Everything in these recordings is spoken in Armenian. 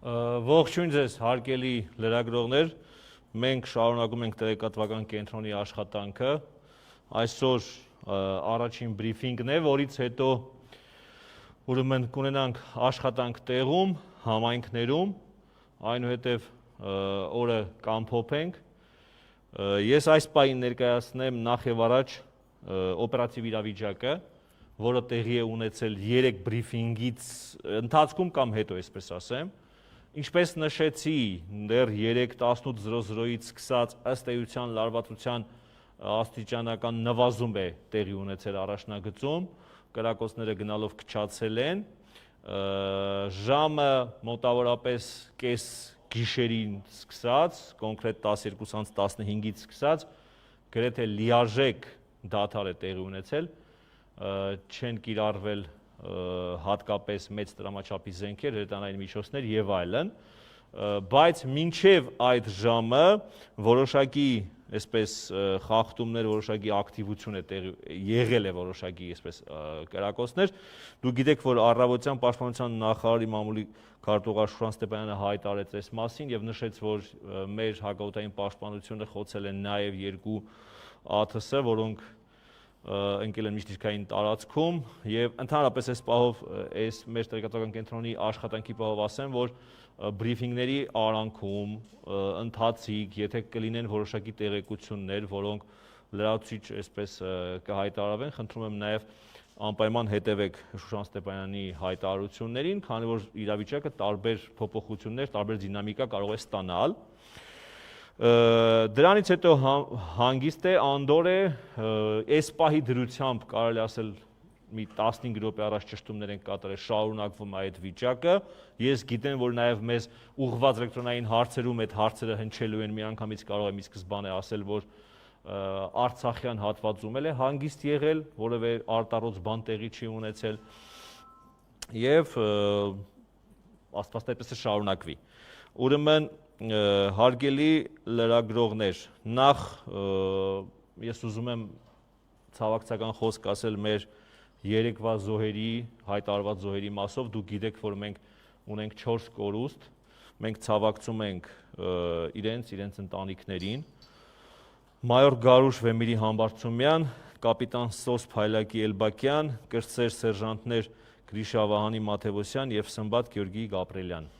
Ողջույն ձեզ, հարգելի լրագրողներ, մենք շարունակում ենք տեղեկատվական կենտրոնի աշխատանքը, այսօր առաջին բրիֆինգն է, որից հետո ուրեմն կունենանք աշխատանք տեղում, համայնքներում, այնուհետև օրը կամփոփենք, ես այս պահին ներկայացնեմ նախ եւ առաջ օպերատիվ իրավիճակը, որը տեղի է ունեցել 3 բրիֆինգից ընթացքում կամ հետո, այսպես ասեմ, ինչպես նշեցի, դեռ 3:18:00-ից սկսած ըստ էության լարվածության աստիճանական նվազում է տեղի ունեցել առաջնագծում, կրակոցները գնալով քչացել են, ժամը մոտավորապես կես գիշերին սկսած, կոնկրետ 12:15-ից սկսած, գրեթե լիարժեք դադար է տեղի ունեցել, չեն կիրառվել հատկապես մեծ տրամաչափի զենքեր, հրետանային միջոցներ եւ այլն, բայց մինչեւ այդ ժամը որոշակի այսպես խախտումներ, որոշակի ակտիվություն է եղել է որոշակի այսպես կրակոցներ, դուք գիտեք, որ առավոտյան պաշտպանության նախարարի մամուլի քարտուղար Շուրան Ստեփանյանը հայտարարեց այս մասին եւ նշեց, որ մեր հակաօդային պաշտպանությունը խոցել են նաեւ 2 ԱԹՍ, որոնք ընկել են միջդիրքային տարածքում եւ ընդհանրապես այս պահով այս մեր տեղեկատվական կենտրոնի աշխատանքի պահով ասեմ, որ բրիֆինգների արանքում ընթացիկ, եթե կլինեն որոշակի տեղեկություններ, որոնք լրացուցիչ այսպես կհայտարարվեն, խնդրում եմ նաեւ անպայման հետևեք Շուշան Ստեփանյանի հայտարարություններին, քանի որ իրավիճակը տարբեր փոփոխություններ, տարբեր դինամիկա կարող է ստանալ։ Դրանից հետո հանգիստ է, անդոր է, այս պահի դրությամբ կարելի ասել մի 15 րոպե առաջ ճշտումներ են կատարել, շարունակվում է այդ վիճակը։ Ես գիտեմ, որ նաև մեզ ուղղված էլեկտրոնային հարցերում այդ հարցերը հնչելու են, միանգամից կարող եմ ի սկզբանե ասել, որ Արցախյան հատվածում էլ է հանգիստ եղել, որևէ արտառոց բան տեղի չի ունեցել եւ աստված այդպես է շարունակվի։ Ուրեմն հարգելի լրագրողներ, նախ ես ուզում եմ ցավակցական խոսք ասել մեր երեկվա զոհերի, հայտարարված զոհերի մասով, դուք գիտեք, որ մենք ունենք 4 կորուստ, մենք ցավակցում ենք իրենց ընտանիքներին, մայոր Գարուշ Վեմիրի Համբարձումյան, կապիտան Սոս Փայլակի Էլբակյան, կրտսեր սերժանտներ Գրիշա Վահանի Մաթևոսյան եւ Սմբատ Գյորգի Գաբրելյան։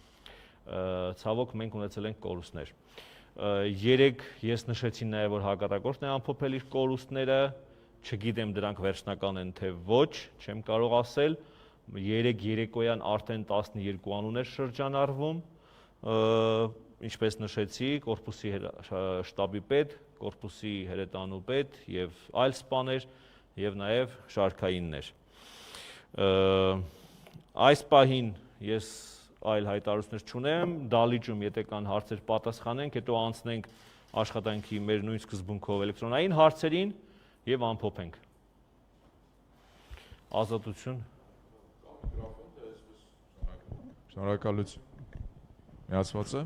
Ցավոք մենք ունեցել ենք կորուստներ։ 3 ես նշեցի նաև, որ հակառակորդն է ամփոփել իր կորուստները, չգիտեմ դրանք վերջնական են թե ոչ, չեմ կարող ասել, 3 երեկոյան արդեն 12 անուն էր շրջանառվում, ինչպես նշեցի, կորպուսի շտաբի պետ, կորպուսի հրետանու պետ եւ այլ սպաներ եւ նաեւ շարքայիններ։ Այս պահին ես այլ հայտարարություններ չունեմ, դալիճում եթե կան հարցեր պատասխանենք, հետո անցնենք աշխատանքի մեր նույն սկզբունքով էլեկտրոնային հարցերին եւ ամփոփենք։ Ազատություն։ Շնորհակալություն։ Միացված է։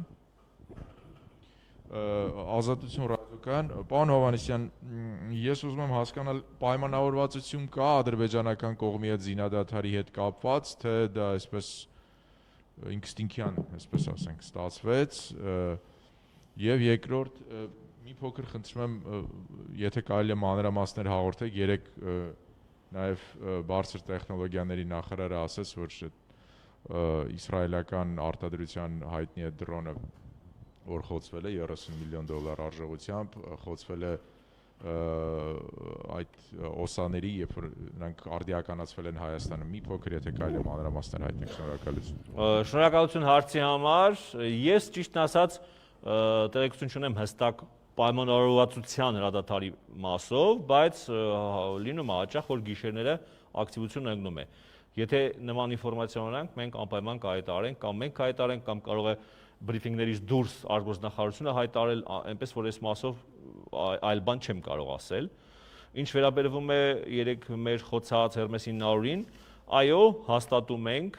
Ազատություն ռադիոկայան, պարոն Հովհաննիսյան, ես ուզում եմ հասկանալ, պայմանավորվածություն կա ադրբեջանական կողմի հետ զինադադարի հետ կապված, թե դա այսպես ինքստինքյան, այսպես ասենք, ստացվեց, եւ երկրորդ մի փոքր խնդրում եմ, եթե կարելի է մանրամասներ հաղորդեք, երեք նաեւ բարձր տեխնոլոգիաների նախարարը ասաց, որ իսրայելական արտադրության հայտնի է դրոնը, որ խոցվել է $30 միլիոն արժողությամբ, խոցվել է այդ օսաների, երբ որ նրանք արդիականացվել են Հայաստանը, մի փոքր եթե կարելի է մանրամասներ հայտնեք, շնորհակալություն։ Շնորհակալություն հարցի համար, ես ճիշտն ասած տեղեկություն չունեմ հստակ պայմանավորվածության հրադադարի մասով, բայց լինում է հաճախ, որ գիշերները ակտիվություն ընկնում է։ Եթե նման ինֆորմացիա ունենք, մենք անպայման կհայտարարենք, կամ մենք կհայտարարենք, կամ կարող է բրիֆինգներից դուրս արտգործնախարարությունը հայտարարել, այնպես որ այս մասով այլ բան չեմ կարող ասել։ Ինչ վերաբերվում է երեք մեր խոցած Hermes 900-ին, այո, հաստատում ենք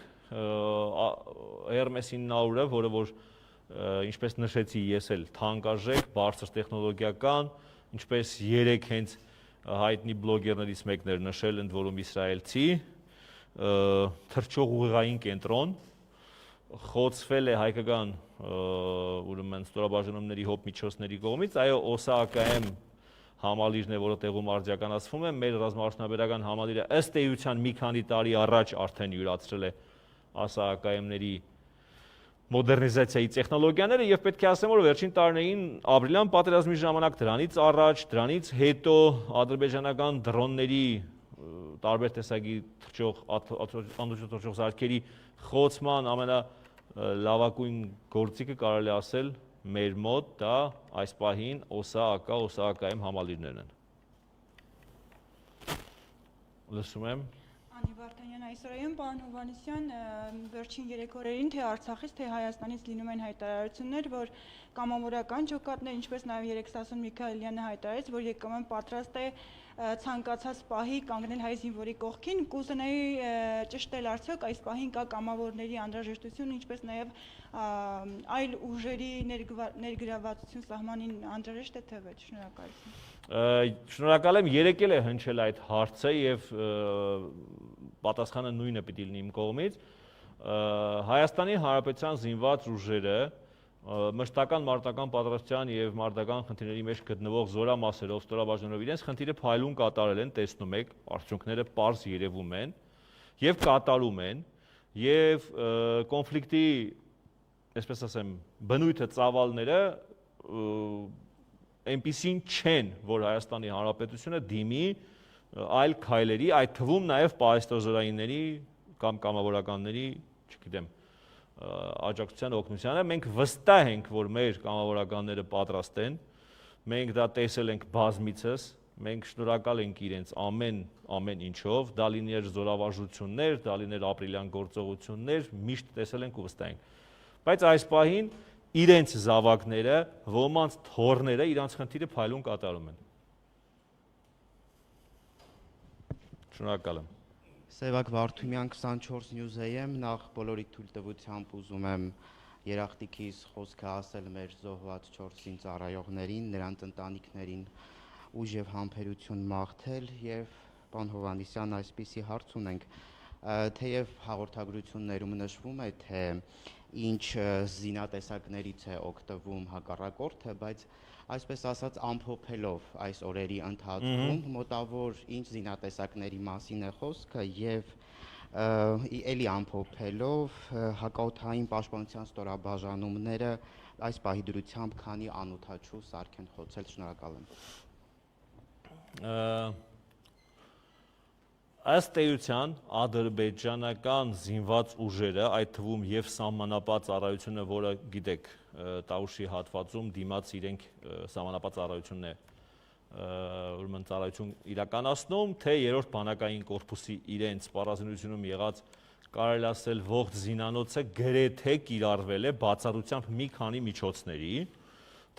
Hermes 900-ը, որը որ ինչպես նշեցի ես էլ թանկարժեք, բարձր տեխնոլոգիական, ինչպես 3 հենց հայտնի բլոգերներից մեկն էր նշել, ընդ որում իսրայելցի, թռչող ուղեղային կենտրոն, խոցվել է հայկական ուրեմն ստորաբաժանումների հոբ միջոցների կողմից, այո, ՕՍԱԿ-ում համալիրն է, որը տեղում արդիականացվում է, մեր ռազմաարդյունաբերական համալիրը ըստ էության մի քանի տարի առաջ արդեն յուրացրել է ԱՍԱԿ-ների մոդեռնիզացիայի տեխնոլոգիաները եւ պետք է ասեմ, որ վերջին տարիներին ապրիլյան պատերազմի ժամանակ դրանից առաջ, դրանից հետո ադրբեջանական դրոնների տարբեր տեսակի թռչող զարկերի խոցման ամենալավագույն գործիքը կարելի ասել մեր մոտ դա այս պահին ՕՍԱԿ-ում համալիրներն են։ Լսում եմ։ Անի Վարդանյան այսօրայում, պարոն Հովհաննիսյան, վերջին 3 օրերին թե Արցախից, թե Հայաստանից լինում են հայտարարություններ, որ կամավորական ջոկատներ, ինչպես նաև երեքսասուն Միքայելյանը հայտարարեց, որ ԵԿՄ-ն պատրաստ է ցանկացած պահի կանգնել հայ զինվորի կողքին, կուզենայի ճշտել արդյոք այս պահին կա կամավորների անհրաժեշտություն, ինչպես նաև այլ ուժերի ներգրավվածություն սահմանին անհրաժեշտ է թե ոչ։ Շնորհակալություն։ Շնորհակալ եմ, երեկել է հնչել այդ հարցը եւ պատասխանը նույնը պիտի լինի իմ կողմից։ Հայաստանի Հանրապետության զինված ուժերը մշտական մարտական պատրաստության եւ մարտական խնդիրների մեջ գտնվող զորամասերով ստորաբաժանելով իրենց խնդիրը փայլուն կատարել են, տեսնում եք, արդյունքները պարզ երևում են եւ կատարում են եւ կոնֆլիկտի, այսպես ասեմ, բնույթը ծավալները այնպիսին չեն, որ Հայաստանի Հանրապետությունը դիմի այլ քայլերի, այդ թվում նաև պահեստազորայինների կամ կամավորականների, չգիտեմ, աջակցության օգնությանը։ Մենք վստահ ենք, որ մեր կամավորականները պատրաստ են, մենք դա տեսել ենք բազմիցս, մենք շնորհակալ ենք իրենց ամեն ինչով, դա լիներ զորավարժություններ, դա լիներ ապրիլյան գործողություններ, միշտ տեսել ենք ու վստահ ենք։ Բայց այս պահին իրենց զավակները, ոմանց թոռները իրանց խնդիրը փայլուն կատարում են։ Շնորհակալ եմ։ Սևակ Վարդումյան 24 News AM, նախ բոլորի թույլտվությամբ ուզում եմ երախտիկիս խոսքը ասել մեր զոհված 4 զինծառայողներին, նրանց ընտանիքներին ուժ եւ համբերություն մաղթել եւ պարոն Հովհաննիսյան այսպիսի հարց ունենք, թեև հաղորդագրություններում նշվում է, թե ինչ զինատեսակներից է օգտվում հակառակորդը, բայց այսպես ասած ամփոփելով այս օրերի ընթացքում մոտավոր ինչ զինատեսակների մասին է խոսքը եւ էլի ամփոփելով հակաօդային պաշտպանության ստորաբաժանումները այս պահի դրությամբ քանի անօդաչու սարք են խոցել։ Շնորհակալ եմ։ Ըստ էության ադրբեջանական զինված ուժերը, այդ թվում եւ սահմանապատ ծառայությունը, որը գիտեք, Տաուշի հատվածում դիմաց իրենք սահմանապատ ծառայությունն է ուրեմն ծառայություն իրականացնում, թե երրորդ բանակային կորպուսի իրենց սպառազինությունում եղած կարելի ասել ողջ զինանոցը գրեթե կիրառվել է բացառությամբ մի քանի միջոցների։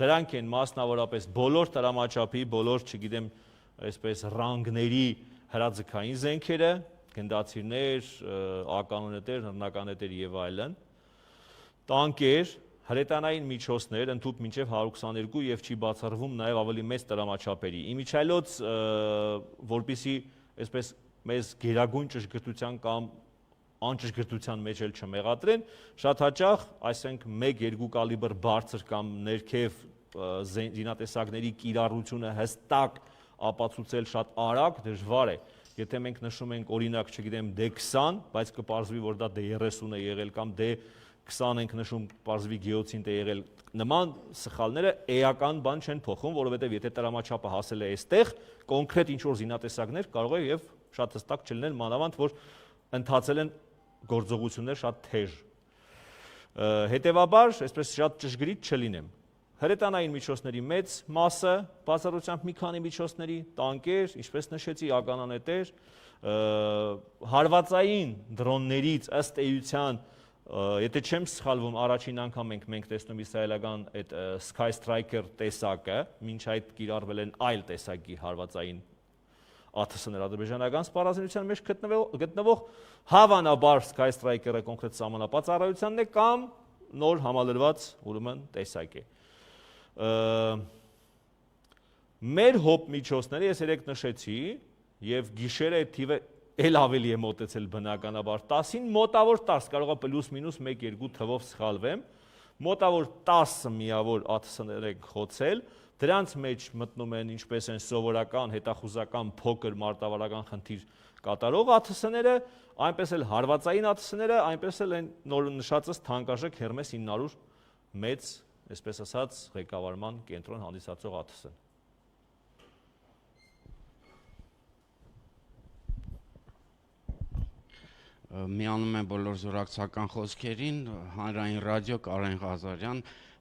Դրանք են մասնավորապես բոլոր տրամաչափի, բոլոր, չգիտեմ, այսպես ռանգների հրաձգային զենքերը, գնդացիրներ, ականոնետեր, հռնականետեր եւ այլն, տանկեր, հրետանային միջոցներ, ընդհանուր մինչև 122 եւ չի բացառվում նաեւ ավելի մեծ տրամաչափերի։ Իմիջիայլոց, որպիսի այսպես մեզ գերագույն ճշգրտության կամ անճշգրտության մեջ էլ չմեղադրեն, շատ հաճախ, այսինքն 1-2 կալիբր բարձր կամ ներքև զինատեսակների կիրառությունը հստակ ապացուցել շատ արագ դժվար է։ Եթե մենք նշում ենք օրինակ, չգիտեմ, D20, բայց կպարզվի, որ դա D30 է եղել կամ D20 ենք նշում, պարզվի գեոցինտ է եղել, նման սխալները էական բան չեն փոխում, որովհետև եթե տրամաչափը հասել է այստեղ, կոնկրետ ինչ-որ զինատեսակներ կարող է եւ շատ հստակ չլինել, մանավանդ որ ընթացել են գործողություններ շատ թեժ։ Հետևաբար, այսպես շատ ճշգրիտ չլինեմ։ Հրետանային միջոցների մեծ մասը, բացառությամբ մի քանի միջոցների, տանկեր, ինչպես նշեցի, ականանետեր, հարվածային դրոններից ըստ էության, եթե չեմ սխալվում, առաջին անգամ մենք տեսնում իսրայելական այդ Sky Striker տեսակը, մինչ այդ կիրառվել են այլ տեսակի հարվածային ԱԹՍ-ներ ադրբեջանական սպառազինության մեջ գտնվող, հավանաբար Sky Striker-ը կոնկրետ սահմանապատ ծառայությանն է կամ նոր համալրված ուրեմն տեսակ է։ Մեր հոբ միջոցները ես երեք նշեցի եւ գիշերը այդ թիվը էլ ավելի է մոտեցել բնականաբար 10-ին, մոտավոր 10, կարող է պլյուս մինուս 1-2 թվով սխալվեմ, մոտավոր 10 միավոր ԱԹՍ-ներ ենք խոցել, դրանց մեջ մտնում են ինչպես են սովորական, հետախուզական, փոքր մարտավարական խնդիր կատարող ԱԹՍ-ները, այնպես էլ հարվածային ԱԹՍ-ները, այնպես էլ են նոր նշածս թանկարժեք Hermes 900 մեծ, այսպես ասած, ղեկավարման կենտրոն հանդիսացող ԱԹՍ-ն։ Միանում եմ բոլոր զորակցական խոսքերին, հանրային ռադիո Կարեն Ղազարյան,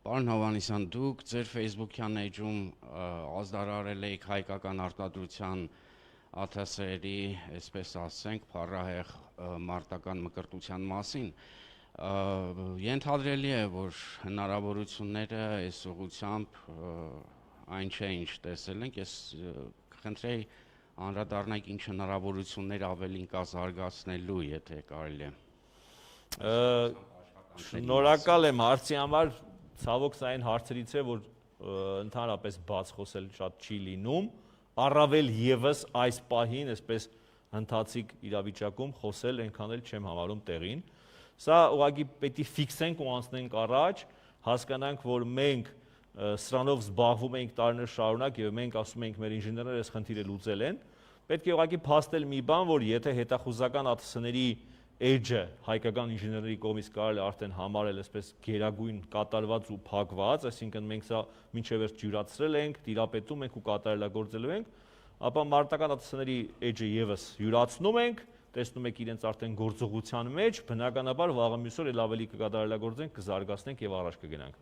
պարոն Հովհաննիսյան, դուք ձեր Facebook-յան էջում ազդարարել եք հայկական արտադրության ԱԹՍ-երի, այսպես ասենք, փառահեղ մարտական մկրտության մասին։ Ենթադրելի է, որ հնարավորությունները այս ուղղությամբ այն չէ, ինչ տեսել ենք, ես կխնդրեի անդրադառնանք ինչ հնարավորություններ ավելին կա զարգացնելու, եթե կարելի է։ Շնորհակալ եմ հարցի համար, ցավոք սա այն հարցերից է, որ ընդհանրապես բաց խոսել շատ չի լինում, առավել եւս այս պահին, այսպես ընթացիկ իրավիճակում խոսել այնքան էլ չեմ համարում տեղին։ Սա ուղղակի պետք է ֆիքսենք ու անցնենք առաջ, հասկանանք, որ մենք սրանով զբաղվում ենք տարիներ շարունակ եւ մենք ասում ենք մեր ինժեներները այս խնդիրը լուծել են, պետք է ուղղակի փաստել մի բան, որ եթե հետախուզական ԱԹՍ-ների էջը հայկական ինժեներների կողմից կարելի արդեն համարել այսպես գերագույն կատարված ու փակված, այսինքն մենք սա մինչև վերջ յուրացրել ենք, տիրապետում ենք ու կատարելագործելու ենք, ապա մարտական ԱԹՍ-ների էջը եւս յուրացնում ենք, տեսնում եք իրենց արդեն գործողության մեջ, բնականաբար վաղը մյուս օր էլ ավելի կկատարելագործենք, կզարգացնենք եւ առաջ կգնանք։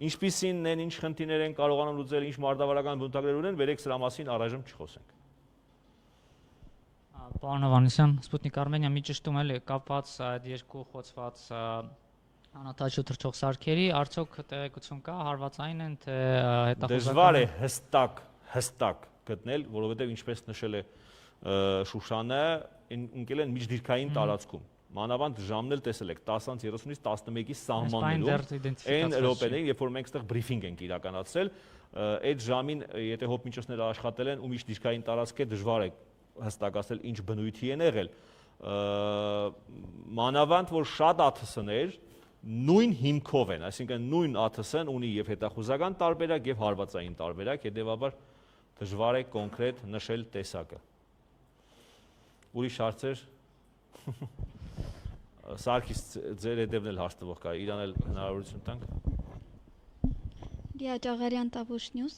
Ինչպիսին են, ինչ խնդիրներ են կարողանում լուծել, ինչ մարտավարական բնութագրեր ունեն, վերեք սրա մասին առայժմ չխոսենք։ Պարոն Հովհաննիսյան, Սպուտնիկ Արմենիա, մի ճշտում էլի կապված այդ երկու խոցված անօթաչու թռչող սարքերի, արդյոք տեղեկություն կա, հարվածային են, թե հետախուզական։ Դժվար է հստակ գտնել, որովհետև ինչպես նշել է Շուշանը, ընկել են միջդիրքային տարածքում։ Մանավանդ ժամն էլ տեսել եք 10:30-ից 11-ի սահմաններում այն րոպեներին, երբ որ մենք այդտեղ բրիֆինգ ենք իրականացրել, այդ ժամին, եթե հոպմիջոցները աշխատել են ու միջդիրքային տարածք է, դժվար է հստակացնել ինչ բնույթի են եղել։ Մանավանդ որ շատ ԱԹՍ-ներ նույն հիմքով են, այսինքն նույն ԱԹՍ-ն ունի եւ հետախուզական տարբերակ եւ հարվածային տարբերակ, հետեւաբար դժվար է կոնկրետ նշել տեսակը։ Ուրիշ հարցեր։ Սարգիս ձեր հետևն էլ հաշտվող կա, իրան էլ հնարավորություն տանք։ Լիա Ջաղարյան, Տավուշ Նյուզ։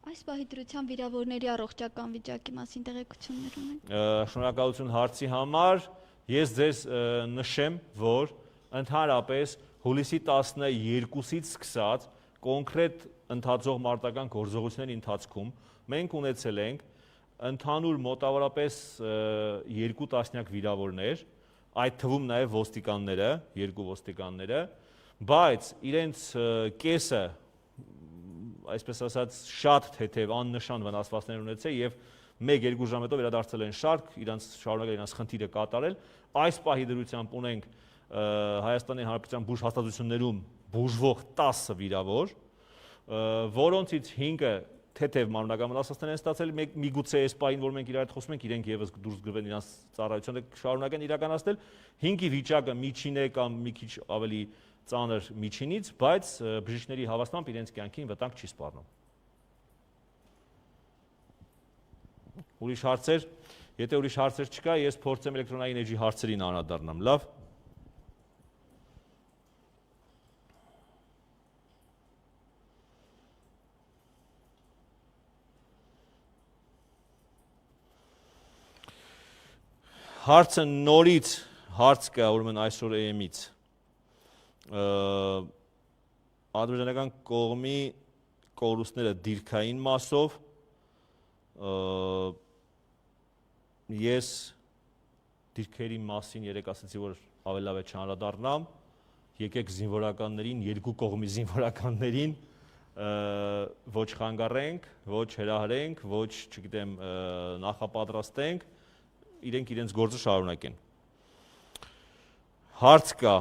Այս պահի դրությամբ վիրավորների առողջական վիճակի մասին տեղեկություններ ունենք։ Շնորհակալություն հարցի համար։ Ես ձեզ նշեմ, որ ընդհանրապես հուլիսի 12-ից սկսած կոնկրետ ընթացող մարտական գործողությունների ընթացքում մենք ունեցել ենք ընդհանուր մոտավորապես 2 տասնյակ վիրավորներ, այդ թվում նաև ոստիկանները, 2 ոստիկանները, բայց իրենց կեսը, այսպես ասած, շատ թեթև աննշան վնասվածքներ ունեցել եւ 1-2 ժամ հետո վերադարձել են շարք, իրանց շարունակել իրանց խնդիրը կատարել։ Այս պահի դրությամբ ունենք Հայաստանի Հանրապետության բուժ հաստատություններում բուժվող 10 վիրավոր, որոնցից 5-ը թեթև մանրական վնասվածքներ են ստացել, միգուցե այս պահին, որ մենք իրար հետ խոսում ենք, իրենք եւս դուրս գրվեն իրանց ծառայությունը շարունակեն իրականացնել, 5-ի վիճակը միջին է կամ մի քիչ ավելի ծանր միջինից, բայց բժիշկների հավաստմամբ իրենց կյանքին վտանգ չի սպառնում։ Ուրիշ հարցեր, եթե ուրիշ հարցեր չկա, ես փորձեմ էլեկտրոնային էջի հարցերին անդրադառնամ, լավ։ Հարցը նորից հարց կա, ուրեմն այսօր AM-ից։ Ադրբեջանական կողմի կորուստները դիրքային մասով, ես դիրքերի մասին երեք ասացի, որ ավելի լավ է չանդրադառնամ, եկեք զինվորականներին, երկու կողմի զինվորականներին ոչ խանգարենք, ոչ հրահրենք, ոչ, չգիտեմ, նախապատրաստենք, իրենք իրենց գործը շարունակեն։ Հարց կա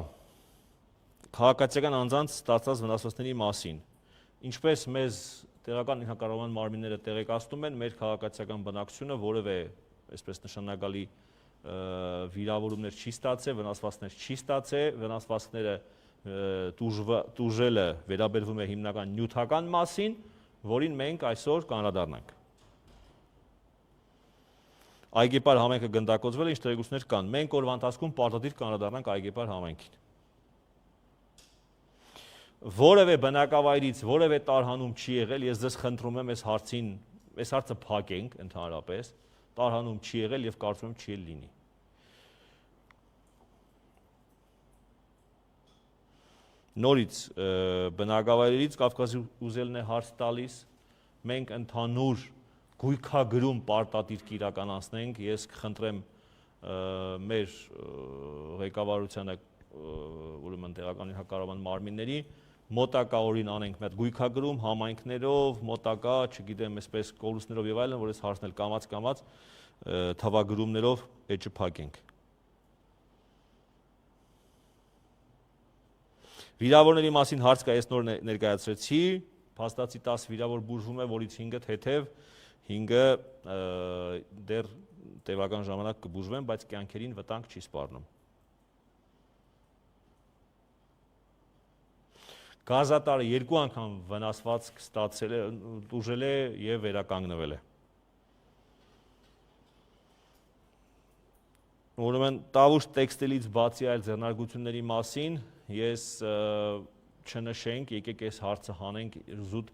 քաղաքացիական անձանց ստացած վնասվածքների մասին։ Ինչպես մեզ տեղական ինքնակառավարման մարմինները տեղեկացնում են, մեր քաղաքացիական բնակչությունը որևէ այսպես նշանակալի վիրավորումներ չի ստացել, վնասվածքներ չի ստացել, վնասվածքները տուժելը վերաբերվում է հիմնական նյութական մասին, որին մենք այսօր կանրադառնանք։ Այգեպար համայնքը գնդակոծվել է, ինչ տեղեկություններ կան։ Մենք օրվա ընթացքում պարտադիր կանրադառնանք Այգեպար համայնքին։ Որևէ բնակավայրից որևէ տարհանում չի եղել, ես ձեզ խնդրում եմ այս հարցը փակենք ընդհանրապես, տարհանում չի եղել եւ կարծում եմ չի լինի։ Նորից բնակավայրերից Կովկասի ուզելն է հարց տալիս, մենք ընդհանուր գույքագրում պարտադիր կիրականացնենք, ես կխնդրեմ մեր ղեկավարությանը, ուրեմն տեղական կառավարման մարմինների, մոտակա օրին անենք մի հատ գույքագրում, համայնքներով, մոտակա, չգիտեմ, այսպես կորուստներով եւ այլն, որ այս հարցն էլ կամաց թվագրումներով էջը փակենք։ Վիրավորների մասին հարց կա, ես նոր ներկայացրեցի, փաստացի 10 վիրավոր բուժվում է, որից 5-ը թեթև, 5-ը դեռ տևական ժամանակ կբուժվեն, բայց կյանքերին վտանգ չի սպառնում։ Գազատարը 2 անգամ վնասվածք ստացել է, տուժել է եւ վերականգնվել է։ Ուրեմն Տավուշ տեքստիլից բացի այլ ձեռնարկությունների մասին ես չնշենք, եկեք այս հարցը հանենք զուտ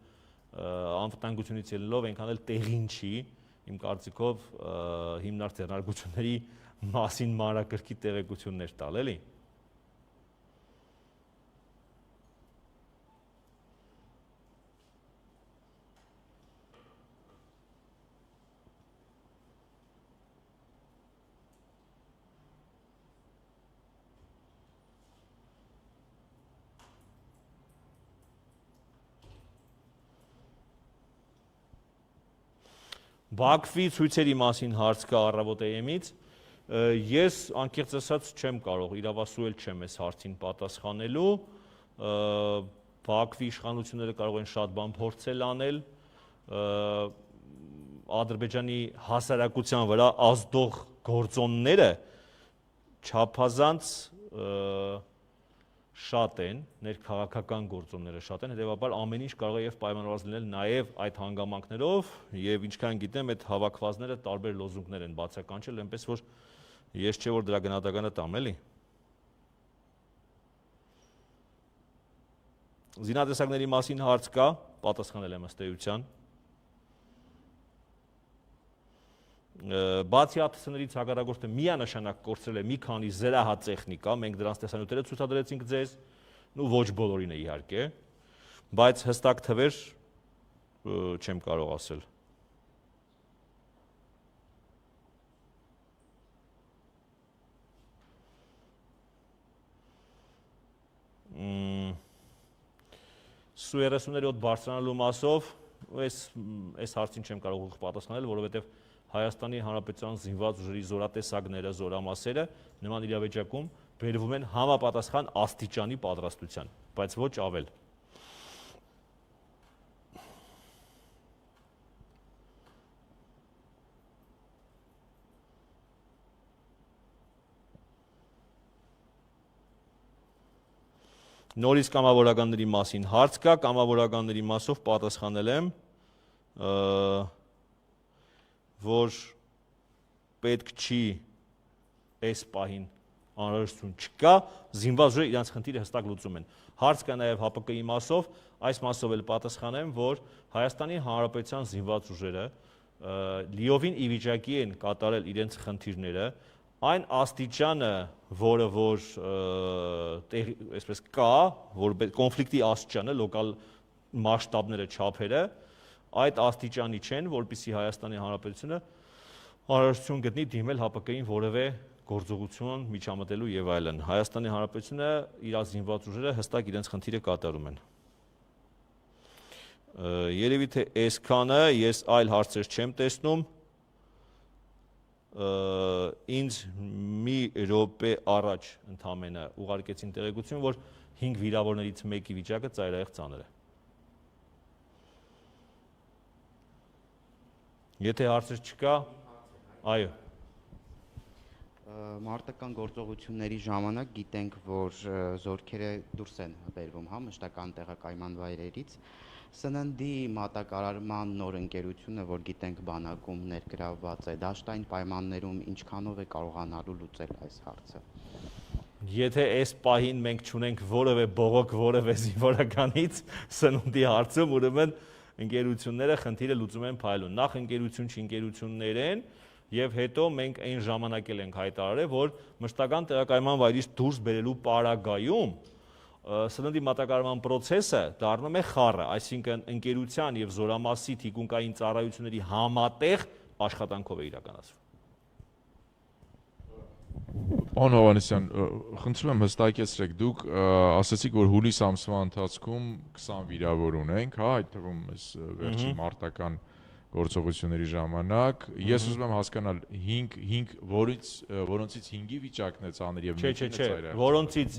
անվտանգությունից ելնելով, այնքան էլ տեղին չի, իմ կարծիքով հիմնարկ ձեռնարկությունների մասին մանրակրկիտ տեղեկություններ տալ, էլի։ Բաքվի ցույցերի մասին հարց կա առավոտ AM-ից, ես անկեղծ ասած չեմ կարող, իրավասու էլ չեմ այս հարցին պատասխանելու, Բաքվի իշխանությունները կարող են շատ բան փորձել անել, Ադրբեջանի հասարակության վրա ազդող գործոնները չափազանց շատ են, ներքաղաքական գործոնները շատ են, հետևաբար ամեն ինչ կարող է եւ պայմանավորված լինել նաեւ այդ հանգամանքներով եւ ինչքան գիտեմ այդ հավաքվածները տարբեր լոզունգներ են բացականչել, այնպես որ ես չէ որ դրա գնահատականը տամ, էլի։ Զինատեսակների մասին հարց կա, պատասխանել եմ ըստ էության։ Բացի ԱԹՍ-ներից հակառակորդը միանշանակ կորցրել է մի քանի զրահատեխնիկա, մենք դրանց տեսանյութերը ցուցադրեցինք ձեզ, ու ոչ բոլորին է իհարկե, բայց հստակ թվեր չեմ կարող ասել։ Սու-37 բարձրանալու մասով այս հարցին չեմ կարող ուղիղ պատասխանել, որովհետև Հայաստանի Հանրապետության զինված ուժերի զորատեսակները, զորամասերը նման իրավիճակում բերվում են համապատասխան աստիճանի պատրաստության, բայց ոչ ավել։ Նորից կամավորականների մասին հարց կա, կամավորականների մասով պատասխանել եմ, որ պետք չի այս պահին անհրաժեշտություն չկա, զինված ուժերը իրենց խնդիրը հստակ լուծում են։ Հարց կա նաև ՀԱՊԿ-ի մասով, այս մասով էլ պատասխանեմ, որ Հայաստանի Հանրապետության զինված ուժերը լիովին ի վիճակի են կատարել իրենց խնդիրները, այն աստիճանը, որը որ այսպես կա, որ կոնֆլիկտի աստիճանը, լոկալ մասշտաբները, չափերը, այդ աստիճանի չեն, որպեսզի Հայաստանի Հանրապետությունը անհրաժեշտություն գտնի դիմել ՀԱՊԿ-ին որևէ գործողություն միջամտելու եւ այլն։ Հայաստանի Հանրապետությունը իր զինված ուժերը հստակ իրենց խնդիրը կատարում են։ Երևի թե այսքանը, ես այլ հարցեր չեմ տեսնում։ Ինձ մի րոպե առաջ ընդամենը ուղարկեցին տեղեկություն, որ 5 վիրավորներից մեկի վիճակը ծայրահեղ ծանր է։ Եթե հարցեր չկա, այո։ Մարտական գործողությունների ժամանակ գիտենք, որ զորքերը դուրս են բերվում, հա, մշտական տեղակայման վայրերից։ Սննդի մատակարարման նոր ընկերությունը, որ գիտենք բանակում ներգրավված է, դաշտային պայմաններում ինչքանով է կարողանալու լուծել այս հարցը։ Եթե այս պահին մենք չունենք որևէ բողոք որևէ զինվորականից սնունդի հարցում, ուրեմն ընկերությունները խնդիրը լուծում են փայլուն։ Նախ ընկերություն չընկերություններ են, եւ հետո մենք այն ժամանակ էլ ենք հայտարարել, որ մշտական տեղակայման վայրից դուրս բերելու պարագայում սննդի մատակարարման process-ը դառնում է խառը, այսինքն ընկերության եւ զորամասի թիկունքային ծառայությունների համատեղ աշխատանքով է իրականացվում։ Պարոն Հովհաննիսյան, խնդրում եմ հստակեցրեք, դուք ասացիք, որ հուլիս ամսվա ընթացքում 20 վիրավոր ունենք, հա, այդ թվում այս վերջի մարտական գործողությունների ժամանակ։ Ես ուզում եմ հասկանալ 5 որոնցից 5-ի վիճակն է ծանր եւ Չէ, որոնցից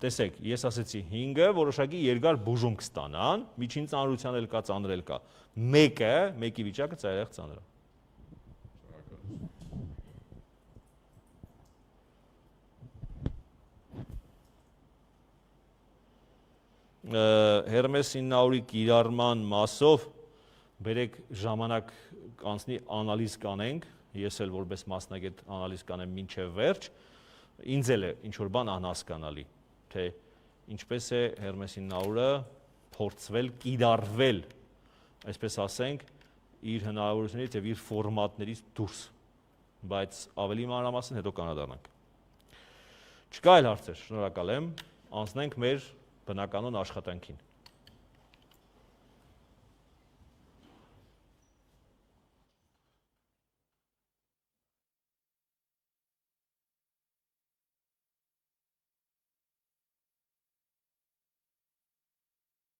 տեսեք, ես ասացի 5-ը որոշակի երկար բուժում կստանան, միջին ծանրության էլ կա, ծանր էլ կա։ Մեկի վիճակը ծայրահեղ ծանր է։ Hermes 900-ի կիրառման մասով բերեք ժամանակ կանցնի անալիզ կանենք, ես էլ որպես մասնագետ անալիզ կանեմ մինչև վերջ, ինձ էլ է ինչ-որ բան անհասկանալի, թե ինչպես է Hermes 900-ը փորձվել կիրառվել, այսպես ասենք, իր հնարավորություններից եւ իր ֆորմատներից դուրս, բայց ավելի մանրամասն հետո կանադառնանք։ Չկա այլ հարցեր, շնորհակալ եմ, անցնենք մեր բնականոն աշխատանքին։